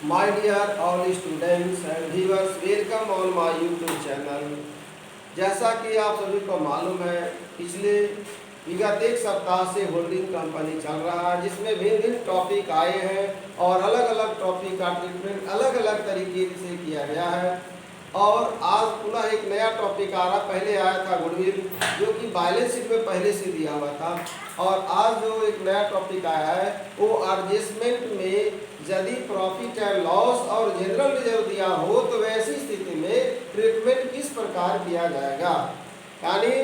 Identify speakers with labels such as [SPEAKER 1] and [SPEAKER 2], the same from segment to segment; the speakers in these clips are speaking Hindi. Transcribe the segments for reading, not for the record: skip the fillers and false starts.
[SPEAKER 1] My dear all students and viewers, welcome on my YouTube channel। जैसा कि आप सभी को मालूम है, पिछले विगत एक सप्ताह से होल्डिंग कंपनी चल रहा है, जिसमें भिन्न भिन्न टॉपिक आए हैं और अलग अलग टॉपिक का ट्रीटमेंट अलग अलग तरीके से किया गया है। और आज पुनः एक नया टॉपिक आ रहा, पहले आया था गुडविल, जो कि बैलेंस शीट में पहले से दिया हुआ था। और आज जो एक नया टॉपिक आया है वो एडजस्टमेंट में यदि प्रॉफिट एंड लॉस और जनरल रिजर्व दिया हो तो वैसी स्थिति में ट्रीटमेंट किस प्रकार किया जाएगा। यानी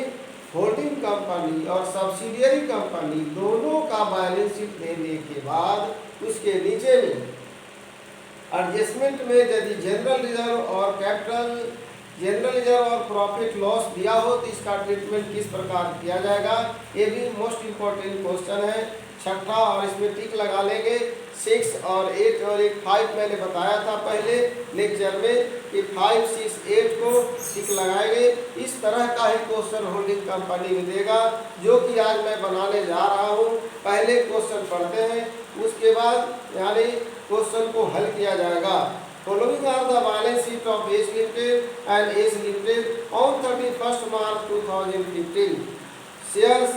[SPEAKER 1] होल्डिंग कंपनी और सब्सिडियरी कंपनी दोनों का बैलेंस शीट देने के बाद उसके नीचे में एडजस्टमेंट में यदि जनरल रिजर्व और कैपिटल, जनरल रिजर्व और प्रॉफिट लॉस दिया हो तो इसका ट्रीटमेंट किस प्रकार किया जाएगा, ये भी मोस्ट इम्पोर्टेंट क्वेश्चन है। छठा, और इसमें टिक लगा लेंगे। 6 और 8 और एक 5 मैंने बताया था पहले लेक्चर में कि 5, 6, 8 को टिक लगाएंगे। इस तरह का ही क्वेश्चन होल्डिंग कंपनी में देगा, जो कि आज मैं बनाने जा रहा हूँ। पहले क्वेश्चन पढ़ते हैं, उसके बाद यानी क्वेश्चन को हल किया जाएगा। Following are the balance sheet of H Limited and H Limited on 31st March 2015। Shares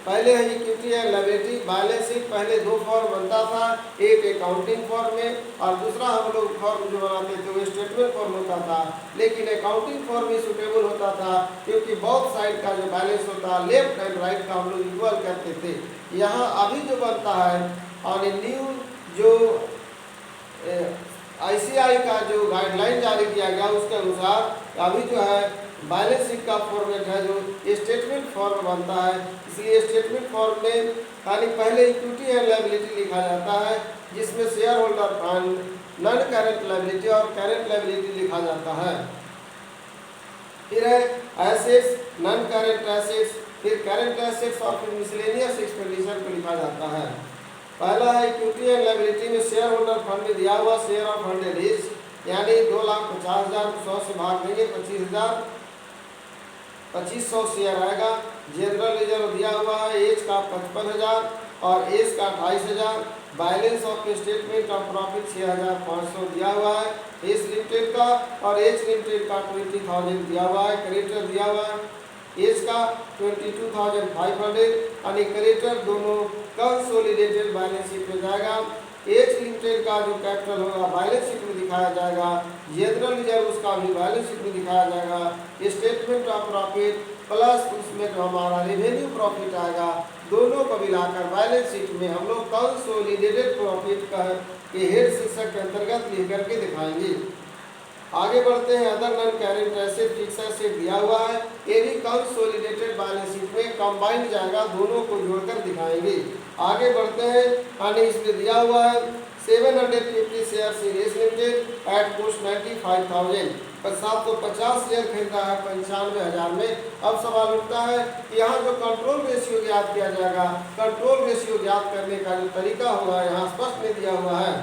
[SPEAKER 1] पहले है equity and liability. Balance sheet पहले दो फॉर्म बनता था, एक अकाउंटिंग फॉर्म में और दूसरा हम लोग फॉर्म जो बनाते थे वो स्टेटमेंट फॉर्म होता था। लेकिन अकाउंटिंग फॉर्म ही सुटेबल होता था, क्योंकि बहुत साइड का जो बैलेंस होता है लेफ्ट एंड राइट का हम लोग इक्वल करते थे। यहाँ अभी जो बनता है और न्यू जो ICI का जो गाइडलाइन जारी किया गया उसके अनुसार अभी जो है बैलेंस शीट का फॉर्मेट है जो स्टेटमेंट फॉर्म बनता है। इसलिए स्टेटमेंट फॉर्म में यानी पहले इक्विटी एंड लायबिलिटी लिखा जाता है, जिसमें share holder fund, non current liability और करेंट लायबिलिटी लिखा जाता है। फिर है एसेट्स, नॉन करेंट एसेट्स, फिर करेंट एसेट्स और फिर मिसलेनियस एक्सपेंडिचर को लिखा जाता है। पहला है इक्विटी एंड लायबिलिटी में शेयर होल्डर फंड में दिया हुआ शेयर ऑफ 100 इज यानी 2,50,000 100 से भाग देंगे 25,000 शेयर आएगा। जनरल रिजर्व दिया हुआ है एज का 55,000 और एज का 28,000। Balance of statement of profit 6,500 दिया हुआ है एच लिमिटेड का, और एच लिमिटेड का 20,000 दिया हुआ है। क्रेडिटर दिया हुआ है एज का 22,500 यानी क्रेडिटर दोनों कंसोलिडेटेड बैलेंस शीट में जाएगा। एच लिमिटेड का जो कैपिटल होगा बैलेंस शीट में दिखाया जाएगा, जनरल रिजर्व उसका भी बैलेंस शीट में दिखाया जाएगा। स्टेटमेंट ऑफ प्रॉफिट प्लस उसमें जो हमारा रेवेन्यू प्रॉफिट आएगा, दोनों को मिलाकर बैलेंस शीट में हम लोग कंसोलिडेटेड प्रॉफिट का के हेड शीर्षक के अंतर्गत लिख करके दिखाएंगे। आगे बढ़ते हैं। Other non current asset, fix asset दिया हुआ है, ये भी कंसोलिडेटेड बैलेंस शीट में कंबाइंड जाएगा, दोनों को जोड़कर दिखाएंगे। आगे बढ़ते हैं। यानी इसमें दिया हुआ है 750 share in H limited at cost 95,000, 750 share खरीदा है 95,000 में। अब सवाल उठता है कि यहाँ जो कंट्रोल रेशियो ज्ञात किया जाएगा, कंट्रोल रेशियो ज्ञात करने का जो तरीका होगा यहाँ स्पष्ट में दिया हुआ है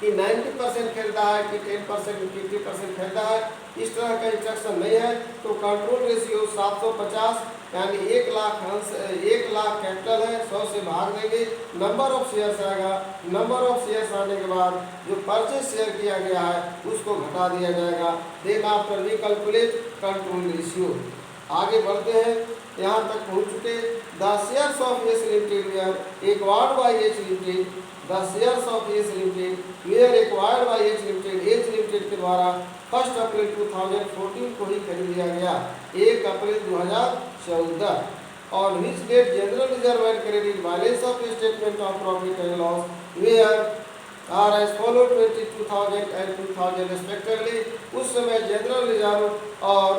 [SPEAKER 1] कि 90% खरीदा है कि 10% 50% खरीदा है, इस तरह का इंस्ट्रक्शन नहीं है। तो कंट्रोल रेशियो 750 यानी 1 लाख कैपिटल है, 100 से भाग देंगे, नंबर ऑफ शेयर्स आएगा। नंबर ऑफ शेयर्स आने के बाद जो परचेज शेयर किया गया है उसको घटा दिया जाएगा। Then after we calculate control ratio. आगे बढ़ते हैं, यहाँ तक पहुँच चुके। The shares of H limited were acquired by H limited, the shares of H limited were acquired by H limited, H limited के द्वारा 1 अप्रैल 2014 को ही खरीद लिया गया, 1 अप्रैल 2014। और which date general reserve and credit balance of statement of profit and loss were are as follow 22,000 and 2,000 respectively. उस समय जनरल रिजर्व और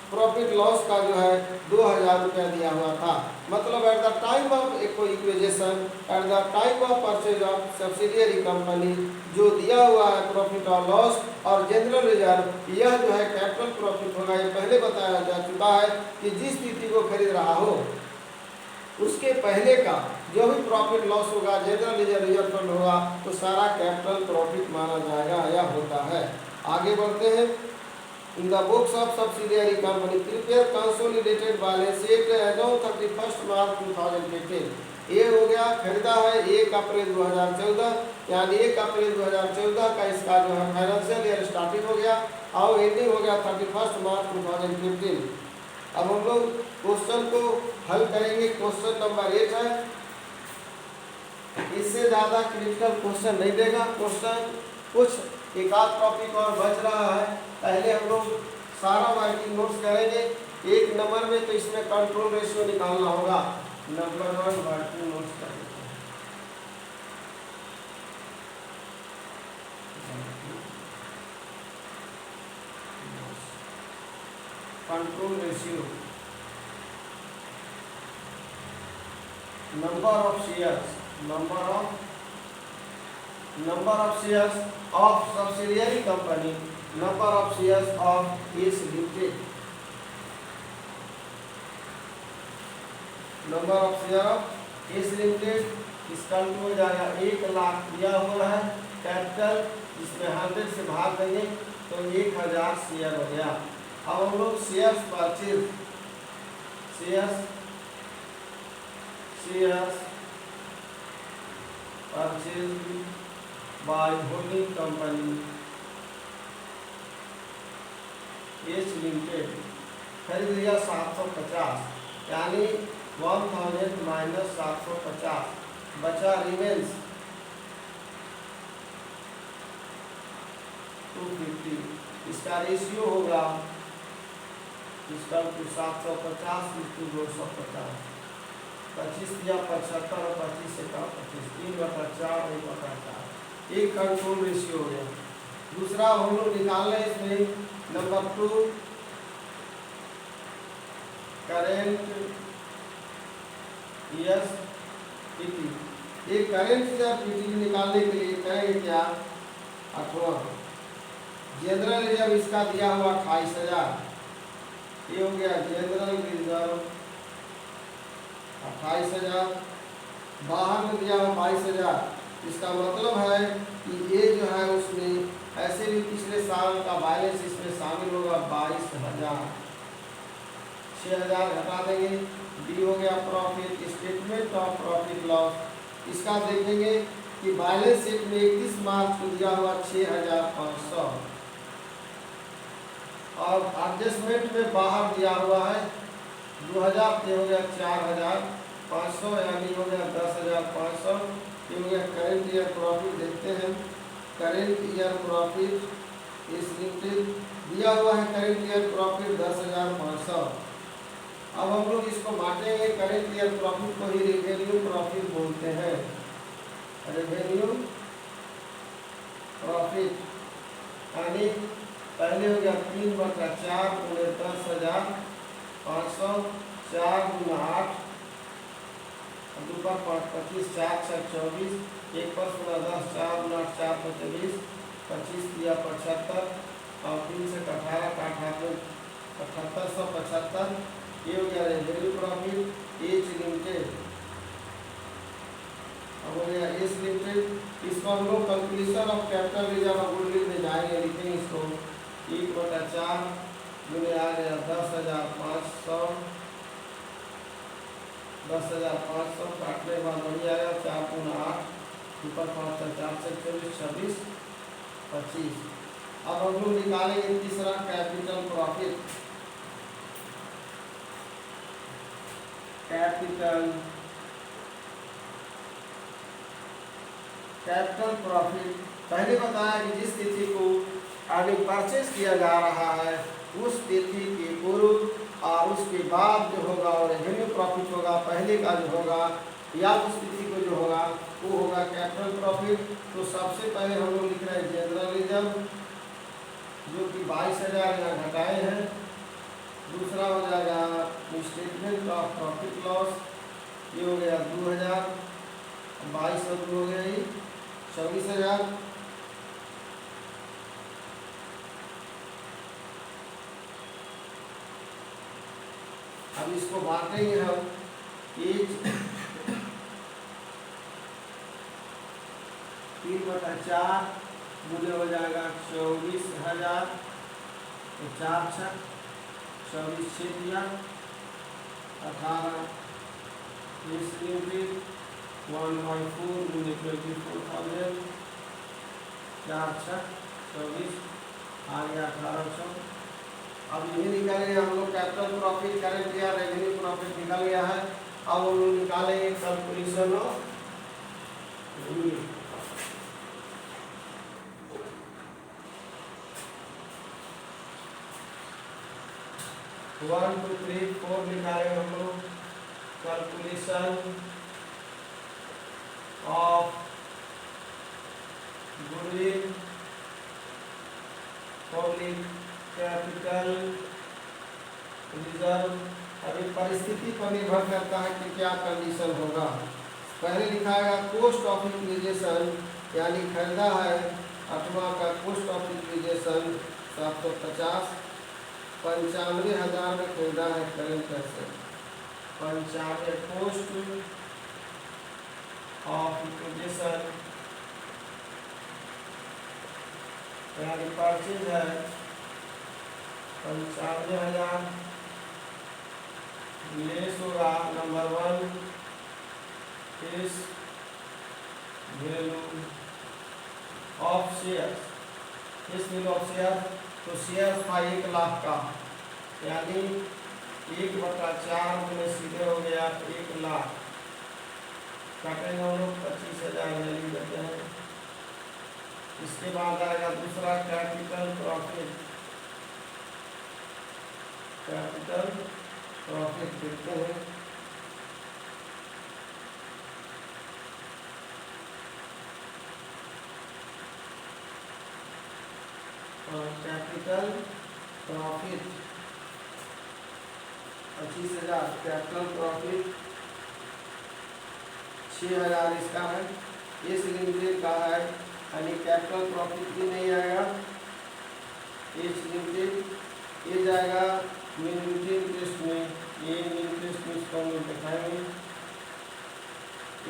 [SPEAKER 1] प्रॉफिट लॉस का जो है 2,000 रुपया दिया हुआ था। मतलब at the time of acquisition, at the time of purchase of subsidiary company जो दिया हुआ है प्रॉफिट और लॉस और जनरल रिजर्व, यह जो है कैपिटल प्रॉफिट होगा। ये पहले बताया जा चुका है कि जिस स्थिति को खरीद रहा हो उसके पहले का जो भी प्रॉफिट लॉस होगा, जनरल रिजर्व रिजर्व फंड होगा, तो सारा कैपिटल प्रॉफिट माना जाएगा या होता है। आगे बढ़ते हैं। In the books of subsidiary company prepare consolidated balance sheet as on 31st March 2015। ये हो गया, खरीदा है 1 अप्रैल 2014, यानी 1 अप्रैल 2014 का इसका जो है फाइनेंशियल ईयर स्टार्टिंग हो गया और एंडिंग हो गया 31 मार्च 2015। अब हम लोग क्वेश्चन को हल करेंगे। क्वेश्चन नंबर 8 है, इससे ज़्यादा क्रिटिकल क्वेश्चन नहीं देगा। क्वेश्चन कुछ एक आध टॉपिक और बच रहा है, पहले हम लोग सारा वर्किंग नोट्स करेंगे। 1 नंबर में तो इसमें कंट्रोल रेशियो निकालना होगा। नंबर 1 वर्किंग नोट्स करेंगे। Control ratio, number of shares of subsidiary company, number of shares of ACE Limited, number of share of ACE Limited। इसका हो जाएगा 1 लाख दिया हुआ है कैपिटल, जिसमें 100 से भाग देंगे तो 1000 शेयर हो गया। अब हम लोग shares purchase by holding company H limited खरीद लिया 750, यानी 1000 माइनस 750 बचा रिमेंस 250। इसका रेशियो होगा, इसका 750 इंटू 250, 25 दिया 75 और 25 से कम 25, 3/4 1/4, एक कंट्रोल रेशियो हो गया। दूसरा हम लोग निकाल रहे हैं इसमें नंबर 2 करेंट ईयर्स पीटी। ये करेंट ईयर पीटी निकालने के लिए करेंगे क्या, 8वां जनरल रिजर्व इसका दिया हुआ 28,000, ये हो गया जनरल रिजर्व 28,000, बाहर में दिया हुआ 22,000। इसका मतलब है कि ये जो है उसमें ऐसे भी पिछले साल का बैलेंस इसमें शामिल होगा 22,000, 6,000 घटा देंगे। डी हो गया profit, statement of profit loss. इसका देखेंगे कि बैलेंस शीट में 31 मार्च को दिया हुआ 6,500 और एडजस्टमेंट में बाहर दिया हुआ है 2000, ये हो गया 4,500, यानी हो गया 10,500। ये हो गया करेंट ईयर प्रॉफिट। देखते हैं करेंट ईयर प्रॉफिट इस लिमिटेड दिया हुआ है करेंट ईयर प्रॉफिट 10,500। अब हम लोग इसको बांटेंगे, करेंट ईयर प्रॉफिट को ही रेवेन्यू प्रॉफिट बोलते हैं। रेवेन्यू प्रॉफिट यानी पहले हो गया 3/4 पूरे 10,500, 4 × 8 2 पर 25, 4 × 6 24, 1 पर 10, 4 × 8 4 पर 24, 25 दिया 75 और 3 से 18 का 7875। ये हो गया रेवेन्यू प्रॉफिट एच लिमिटेड। अब हो गया एच लिमिटेड। इसको हम लोग कैलकुलेशन ऑफ कैपिटल रिजर्व और गुडविल में जाएंगे, लिखेंगे इसको 1/4 गुने आ गया 10,500, 10,500 काटने के बाद वही आया 4 × 8 ऊपर 5 4 से 24 26 25। अब हम लोग निकालेंगे तीसरा कैपिटल प्रॉफिट। कैपिटल प्रॉफिट पहले बताया कि जिस तिथि को आगे परचेज किया जा रहा है उस तिथि के पूर्व और उसके बाद जो होगा और रेवेन्यू प्रॉफिट होगा, पहले का जो होगा या उस तिथि को जो होगा वो होगा कैपिटल प्रॉफिट। तो सबसे पहले हम लोग लिख रहे हैं जनरल रिजर्व जो कि 22,000 यहाँ घटाए हैं। दूसरा हो जाएगा स्टेटमेंट ऑफ प्रॉफिट लॉस, ये हो गया 2,000, 22 हो गया ये 24,000। अब इसको बांटेंगे हम, एच 3/4 गुने हो जाएगा 24,000, तो 4 × 6 24 6 दिया 18, इसलिए 1/4 गुने 24,000 4×6 = 24 आ गया 1800। अब ये निकालेंगे हम लोग कैपिटल प्रॉफिट, करेंट या रेवेन्यू प्रॉफिट निकल गया है। अब हम लोग निकालेंगे कैलकुलेशन ऑफ 1 2 3 4 निकालेंगे हम लोग calculation of goodwill, public capital, reserve. अभी परिस्थिति पर निर्भर करता है कि क्या कंडीशन होगा। पहले लिखाएगा कॉस्ट ऑफ एक्विजिशन, यानी खरीदा है 8वां का कॉस्ट ऑफ एक्विजिशन 750, 95,000 में खरीदा है current asset, 95 cost of acquisition यानी परचेज है 95,000 लेस होगा नंबर 1 इस वैल्यू ऑफ शेयर्स, इस वैल्यू ऑफ शेयर। तो शेयर था 1 लाख का, यानी 1/4 में सीधे हो गया 1 लाख, काटेंगे हम लोग 25,000 वैल्यू देते हैं। इसके बाद आएगा दूसरा कैपिटल प्रॉफिट, कैपिटल प्रॉफिट देखते हैं। कैपिटल प्रॉफिट 25,000, कैपिटल प्रॉफिट 6,000 इसका है, इस लिमिटेड का है, यानी कैपिटल प्रॉफिट भी नहीं आएगा। इस लिमिटेड ये जाएगा मिनिमम इंटरेस्ट में, ये इंटरेस्ट में इसको हम लोग दिखाएंगे।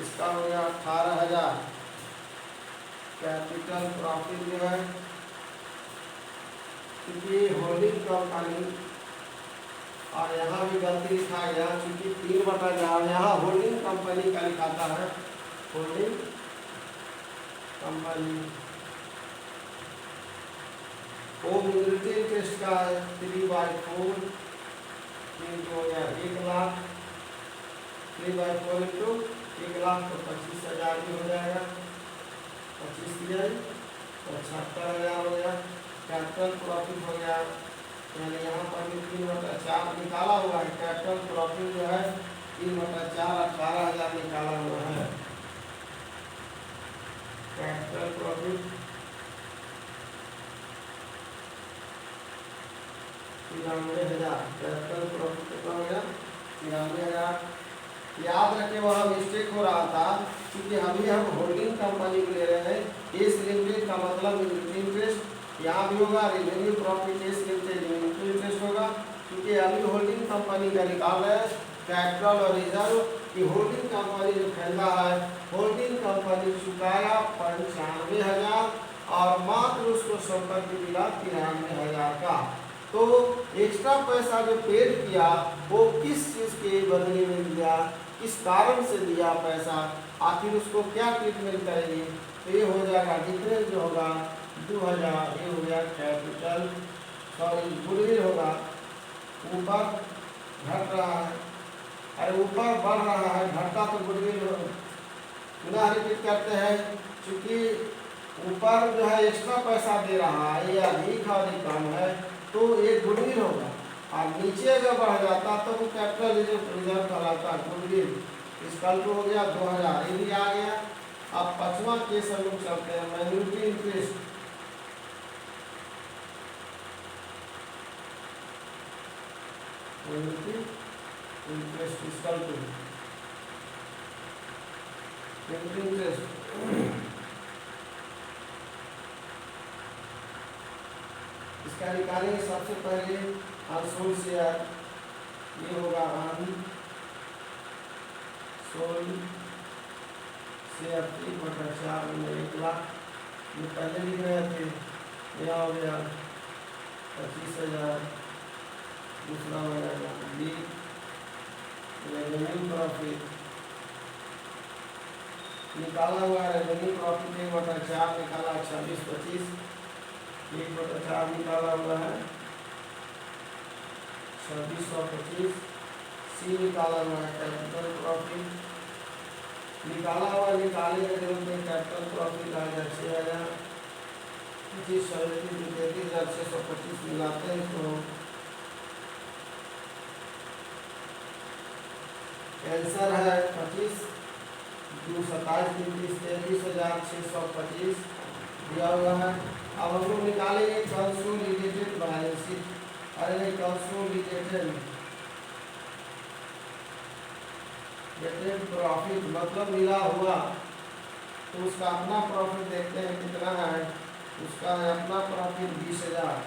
[SPEAKER 1] इसका हो गया 18,000 कैपिटल प्रॉफिट जो है, क्योंकि होल्डिंग कंपनी, और यहाँ भी गलती लिखा गया क्योंकि 3/4 यहाँ होल्डिंग कंपनी का लिखाता है, होल्डिंग कंपनी। वो मिनोरिटी इंटरेस्ट का है 3/4, 3 हो गया 1 लाख, 3/4 इंटू 1 लाख तो 25,000 भी हो जाएगा, 25 दिया तो 76,000 हो गया। कैपिटल प्रॉफिट हो गया, यानी यहाँ पर भी 3/4 निकाला हुआ है। कैपिटल प्रॉफिट जो है 3/4 18,000 निकाला हुआ है। कैपिटल प्रॉफिट 93,000, कैपिटल प्रॉफिट कितना हो गया 93,000। याद रखें वहाँ मिस्टेक हो रहा था क्योंकि अभी हम होल्डिंग कंपनी को ले रहे हैं। इस लिमिटेड का मतलब इंटरेस्ट यहाँ भी होगा, रेवेन्यू प्रॉफिट इस लिमिटेड इंटरेस्ट होगा, क्योंकि अभी होल्डिंग कंपनी का निकाल रहे हैं कैपिटल और रिजर्व की। होल्डिंग कंपनी जो खरीदा है, होल्डिंग कंपनी चुकाया 95,000 और मात्र उसको संपत्ति मिला 93,000 का। तो एक्स्ट्रा पैसा जो पेड किया वो किस चीज़ के बदले में दिया, किस कारण से दिया पैसा, आखिर उसको क्या ट्रीटमेंट करेंगे। तो ये हो जाएगा डिफरेंस जो होगा 2,000, ये हो गया कैपिटल, सॉरी गुडविल होगा, ऊपर घट रहा है, अरे ऊपर बढ़ रहा है, घटता तो गुडविल होगा। पुनः रिपीट करते हैं, क्योंकि ऊपर जो है एक्स्ट्रा पैसा दे रहा है, ये अधिक और ये कम है, तो ये गुडविल होगा। और नीचे अगर बढ़ जाता तो वो कैपिटल रिजर्व कहलाता गुडविल। इस कल को हो गया 2,000, ये भी आ गया। अब 5वां केस हम लोग चलते हैं, माइनॉरिटी इंटरेस्ट। इंटरेस्ट इस कल को इंटरेस्ट इसका निकालेंगे। सबसे पहले अनसोल्ड शेयर, ये होगा अनसोल्ड शेयर 3/4 में 1 लाख, ये पहले लिख रहे थे, यह हो गया 25,000। दूसरा हो जाएगा बी रेवेन्यू प्रॉफिट, निकाला हुआ रेवेन्यू प्रॉफिट 1/4 निकाला 26/25, 1/4 निकाला हुआ है 2625। सी निकाला हुआ है कैपिटल प्रॉफिट, निकाला हुआ निकाले का जरूरत में कैपिटल प्रॉफिट आ गया 6000, 25 33,625 मिलाते हैं तो आंसर है 25, 2 27 33,625 दिया हुआ है। अब हम लोग निकालेंगे कंसोलिडेटेड बैलेंस शीट। अरे कंसोलिडेटेड प्रॉफिट मतलब मिला हुआ, तो उसका अपना प्रॉफिट देखते हैं कितना है। उसका है अपना प्रॉफिट 20,000।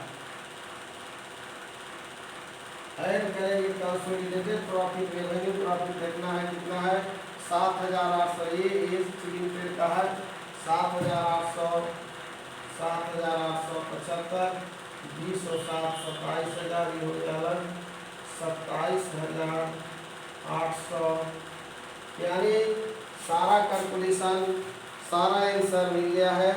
[SPEAKER 1] ऐड करेंगे कंसोलिडेटेड प्रॉफिट, रेवेन्यू प्रॉफिट देखना है कितना है 7,800। ये लिमिटेड का है 7,800, 7,875, 20 और 7 27,000, ये हो गया अलग 27,800। यानी सारा कैलकुलेशन, सारा आंसर मिल गया है।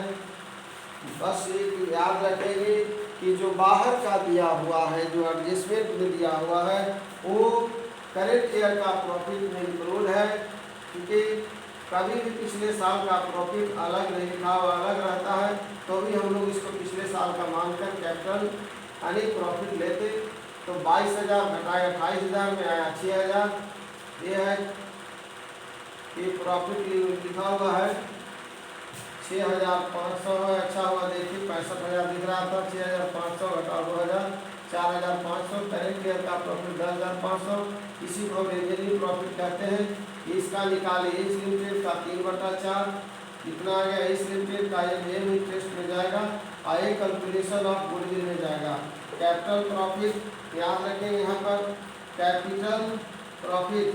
[SPEAKER 1] बस एक याद रखेंगे कि जो बाहर का दिया हुआ है, जो एडजस्टमेंट में दिया हुआ है, वो करेंट ईयर का प्रॉफिट में इंक्लूड है, क्योंकि कभी भी पिछले साल का प्रॉफिट अलग नहीं लिखा हुआ, अलग रहता है, तो भी हम लोग इसको पिछले साल का मानकर कैपिटल यानी प्रॉफिट लेते। तो 22,000 घटाए 28,000 में आया 6,000। ये है कि प्रॉफिट लिखा हुआ है 6,500 है। अच्छा हुआ देखिए 65,000 दिख रहा था, 6,500 घटा 2,000, 4,500। करेंट ईयर का प्रॉफिट 10,500। इसी को रेवेन्यू प्रॉफिट कहते हैं। इसका निकालिए एज लिमिटेड का 3/4 कितना आ गया। एज लिमिटेड का ये मेन इंटरेस्ट में जाएगा और एक कैलकुलेशन ऑफ गुडविल में जाएगा। कैपिटल प्रॉफिट याद रखें, यहाँ पर कैपिटल प्रॉफिट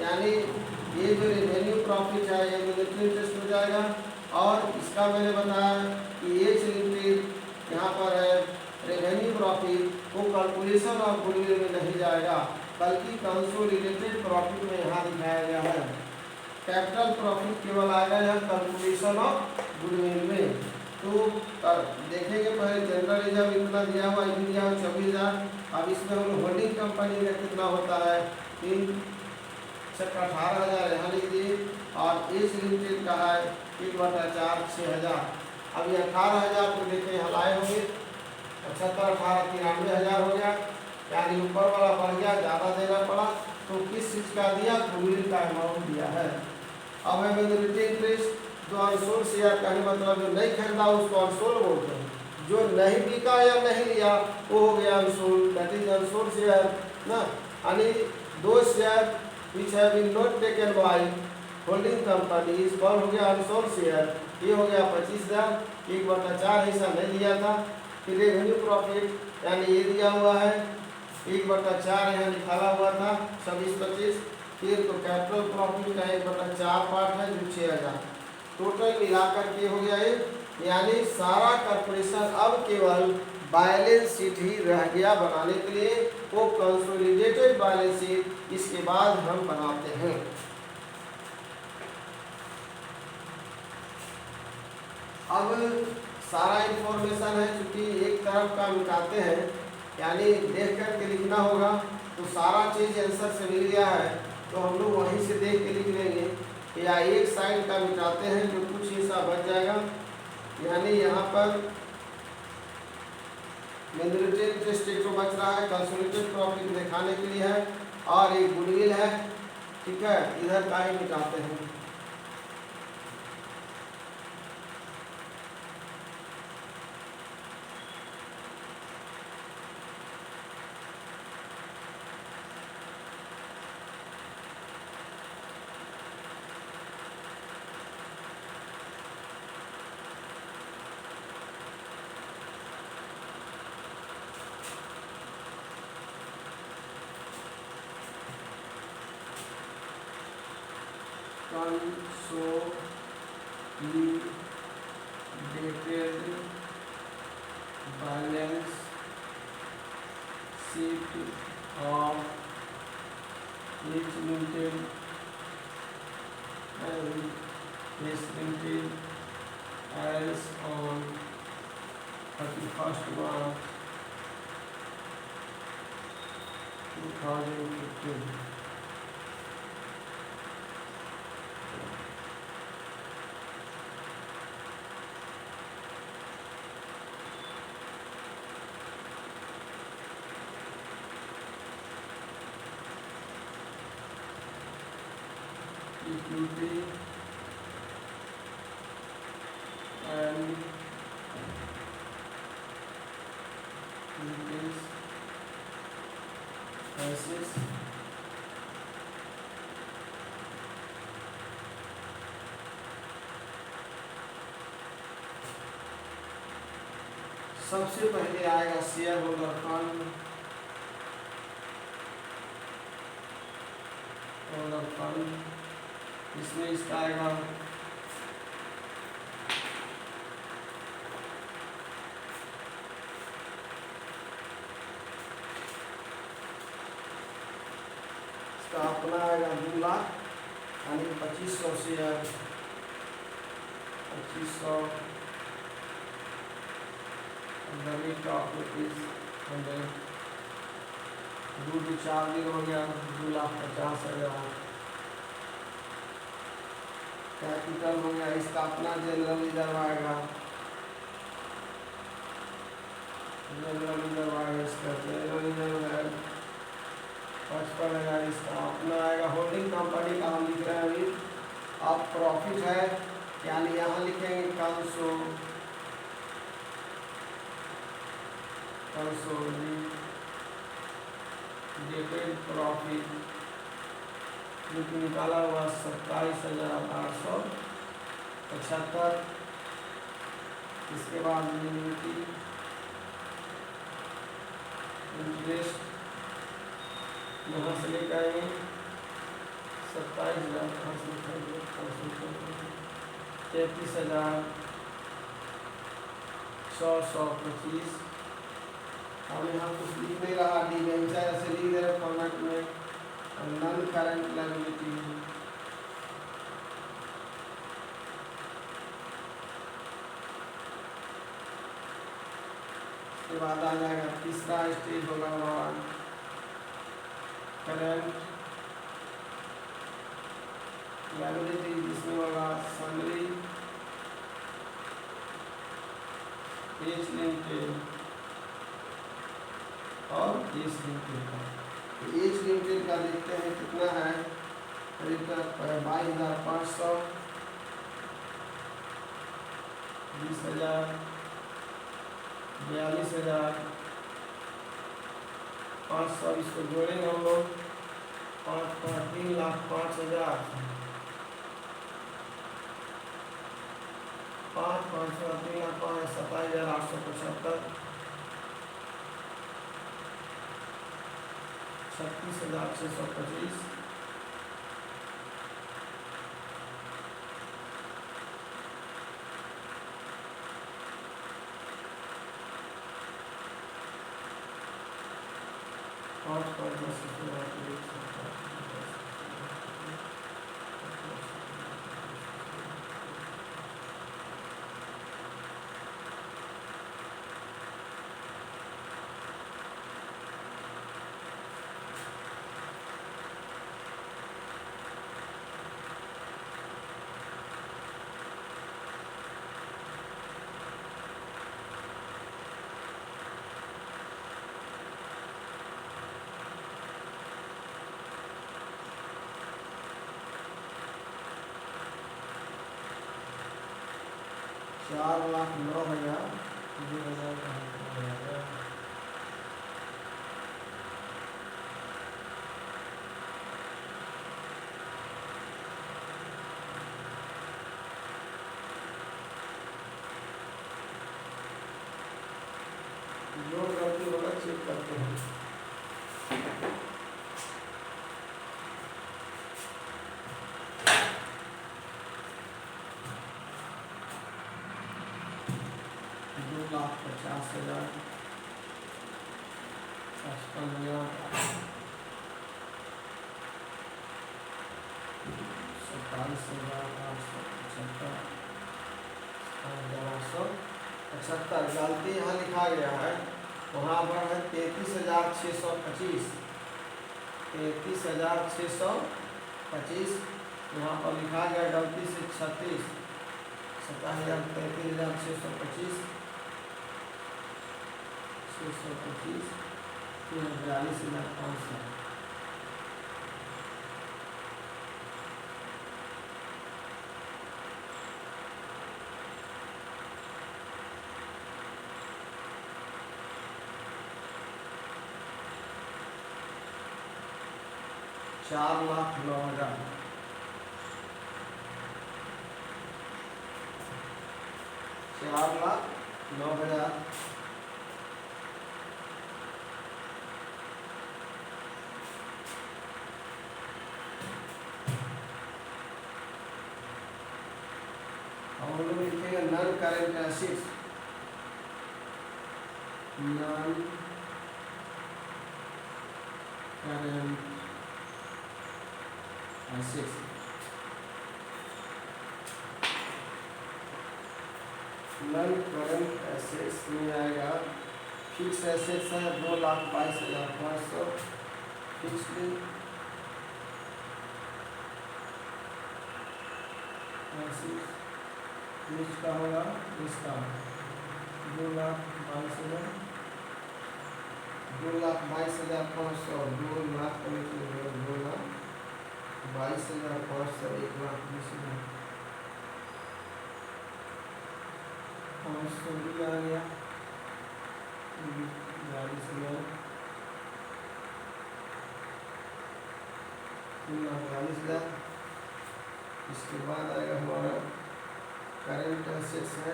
[SPEAKER 1] यानी ये जो रेवेन्यू प्रॉफिट है ये मिलिट्री इंटरेस्ट में जाएगा। और इसका मैंने बताया कि एज लिमिटेड यहाँ पर है रेवेन्यू प्रॉफिट, वो कैलकुलेशन ऑफ गुडविल में नहीं जाएगा, बल्कि कंसोलिडेटेड प्रॉफिट में यहाँ दिखाया गया है। कैपिटल प्रॉफिट केवल आएगा यहाँ कैलकुलेशन ऑफ गुडविल में। तो देखेंगे पहले जनरल रिजर्व इतना दिया हुआ, ये दिया हुआ 26,000। अब इसमें हम होल्डिंग कंपनी का कितना होता है 18,000 यहाँ लिख दिए। और एज लिमिटेड का है 1/4 6,000। अब ये 18,000 को देखें यहाँ लाए होंगे 75, 18 93,000 हो गया, यानी ऊपर वाला बढ़ गया, ज़्यादा देना पड़ा। तो किस चीज़ का दिया, गुडविल का अमाउंट दिया है। अब है मिलिट्री इंटरेस्ट, जो अनसोल्ड शेयर का ही मतलब जो नहीं खरीदा उसको अनसोल्ड बोलते हैं, जो नहीं बिका या नहीं लिया वो हो गया unsold, that is unsold share ना। यानी दो share which have been not taken by holding company इस पर हो गया अनसोल्ड शेयर, ये हो गया 25,000, 1/4 हिस्सा नहीं लिया था। फिर रेवेन्यू प्रॉफिट यानी ये दिया हुआ है 1/4 यहाँ निकाला हुआ था 26-25। फिर तो कैपिटल प्रॉफिट का 1/4 पार्ट है जो 6,000। टोटल मिलाकर के हो गया ये, यानी सारा कैलकुलेशन अब केवल बैलेंस शीट ही रह गया बनाने के लिए, वो कंसोलिडेटेड बैलेंस शीट इसके बाद हम बनाते हैं। अब सारा इंफॉर्मेशन है, चूँकि एक तरफ का मिटाते हैं यानी देख करके लिखना होगा, तो सारा चीज़ आंसर से मिल गया है, तो हम लोग वहीं से देख के लिख लेंगे। या एक साइड का मिटाते हैं जो कुछ हिस्सा बच जाएगा, यानी यहाँ पर मिलिट्री इंटरेस्ट जो बच रहा है कंसोलिडेटेड प्रॉफिट दिखाने के लिए है, और एक गुडविल है, ठीक है, इधर का ही मिटाते हैं। consolidated balance sheet of each limited and S limited as on 31st March 2015. Equity and increase prices सबसे पहले आएगा शेयर होल्डर फंड इसमें इसका आएगा अपना आएगा 2 लाख यानी 2500 शेयर 2500 2 4 दिन हो गया 2,50,000 कैपिटल हो गया इसका अपना जनरल रिजर्व आएगा इसका जनरल रिजर्व है 55,000 इसका अपना आएगा होल्डिंग कंपनी का हम लिख रहे हैं अभी अब प्रॉफिट है यानी यहाँ लिखेंगे कंसोलिडेटेड प्रॉफिट जो कि निकाला हुआ 27,875। इसके बाद इंटरेस्ट यहाँ से लेकर आएंगे 33,625। अब यहाँ कुछ लिख नहीं रहा डिवेंचर ऐसे लिख दे रहे फॉर्मेट में नॉन करंट लायबिलिटी के बाद आ जाएगा तीसरा स्टेज होगा हमारा करंट लायबिलिटी जिसमें होगा सैलरी एज लिमिटेड और एज लिमिटेड का एज लिमिटेड का देखते हैं कितना है करीब 22,500 20,000 42,500 इसको जोड़ेंगे हम लोग 3,05,000 27,875 36,625 4,09,000 जो गलती होगा चेक करते हैं 22,875 गलती यहाँ लिखा गया है, वहाँ पर है 33,625, 33,625, यहाँ पर लिखा गया गलती से 36, 33,625, 42,500। चार लाख 9,000, 4,09,000। हम लोग लिखेंगे non current assets, non current assets. Non current assets में आएगा फिक्स एसेट्स है 2,22,500 फिक्स्ड, इसका होगा इसका 2,22,000, 2,22,500, 2,22,500, 1,20,500 500 भी आ गया, 42,000, 42,000। इसके बाद आएगा हमारा करेंट एसेट्स है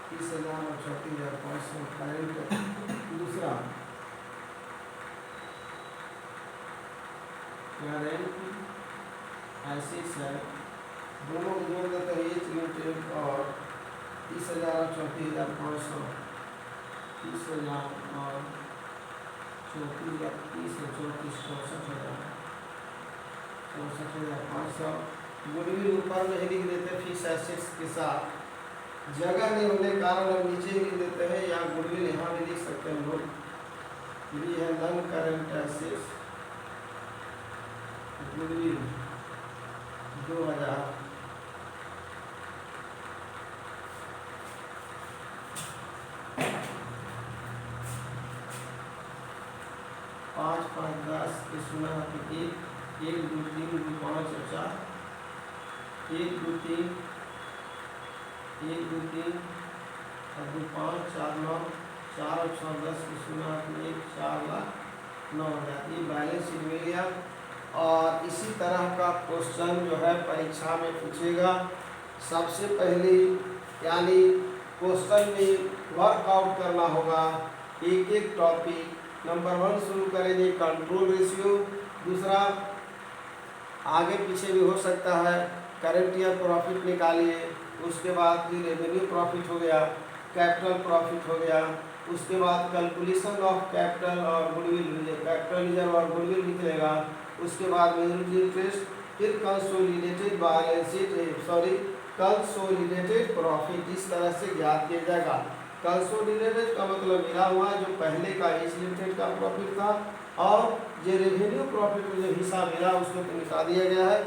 [SPEAKER 1] 30,000 और 34,500 करेंट। दूसरा करेंट एसेट्स है, दोनों को जोड़ देते हैं एच लिमिटेड और 30,000 और 34,500, 30,000 और 34,000, 30 और 34, 64,500। गुडविल ऊपर में ही लिख देते हैं फिक्स एसेट्स के साथ, जगह नहीं होने के कारण हम नीचे लिख देते हैं, या गुडविल यहाँ भी लिख सकते हैं हम लोग। ये है नॉन करेंट एसेट्स, गुडविल 2,000, पाँच 10 इसमें 1 1 2 3 2 5 और 4, 1 2 3 1 2 3 और 2 5 4 9 4 और 6 10 इसमें 1 4,09,000। ये बैलेंस शीट मिल गया। और इसी तरह का क्वेश्चन जो है परीक्षा में पूछेगा। सबसे पहले यानी क्वेश्चन में वर्कआउट करना होगा एक एक टॉपिक। नंबर 1 शुरू करेंगे कंट्रोल रेशियो, दूसरा आगे पीछे भी हो सकता है, करंट ईयर प्रॉफिट निकालिए, उसके बाद रेवेन्यू प्रॉफिट हो गया, कैपिटल प्रॉफिट हो गया, उसके बाद कैलकुलेशन ऑफ कैपिटल और गुडविल, कैपिटल रिजर्व और गुडविल निकलेगा, उसके बाद मिनिमम इंटरेस्ट, फिर consolidated balance sheet consolidated profit इस तरह से ज्ञात किया जाएगा। कंसोलिडेटेड का मतलब मिला हुआ जो पहले का एच लिमिटेड का प्रॉफिट था, और जो रेवेन्यू प्रॉफिट में जो हिस्सा मिला उसको तो मिटा दिया गया है।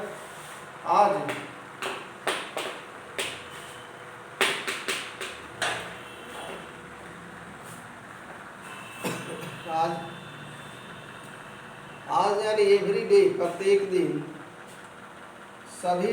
[SPEAKER 1] आज यानी एवरी डे, प्रत्येक दिन सभी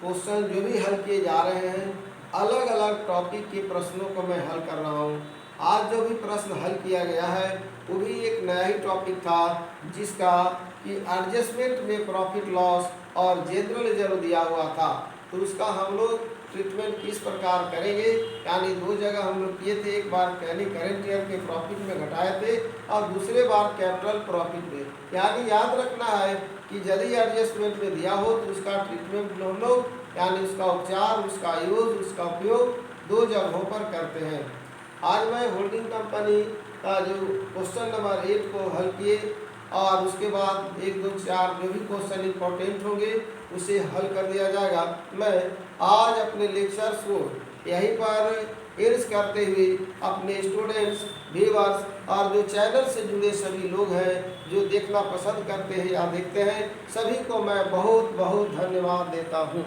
[SPEAKER 1] क्वेश्चन जो भी हल किए जा रहे हैं, अलग अलग टॉपिक के प्रश्नों को मैं हल कर रहा हूँ। आज जो भी प्रश्न हल किया गया है वो भी एक नया ही टॉपिक था, जिसका कि एडजस्टमेंट में प्रॉफिट लॉस और जनरल रिजर्व दिया हुआ था। तो उसका हम लोग ट्रीटमेंट किस प्रकार करेंगे, यानी 2 जगह हम लोग किए थे, एक बार यानी करेंट ईयर के प्रॉफिट में घटाए थे और दूसरे बार कैपिटल प्रॉफिट में। यानी याद रखना है कि यदि एडजस्टमेंट में दिया हो तो उसका ट्रीटमेंट हम लोग यानी उसका उपचार, उसका यूज, उसका उपयोग 2 जगहों पर करते हैं। आज मैं होल्डिंग कंपनी का जो क्वेश्चन नंबर 8 को हल किए और उसके बाद 1 2 4 जो भी क्वेश्चन इंपॉर्टेंट होंगे उसे हल कर दिया जाएगा। मैं आज अपने लेक्चर्स को यहीं पर एंड करते हुए अपने स्टूडेंट्स, व्यूअर्स और जो चैनल से जुड़े सभी लोग हैं जो देखना पसंद करते हैं या देखते हैं, सभी को मैं बहुत बहुत धन्यवाद देता हूँ।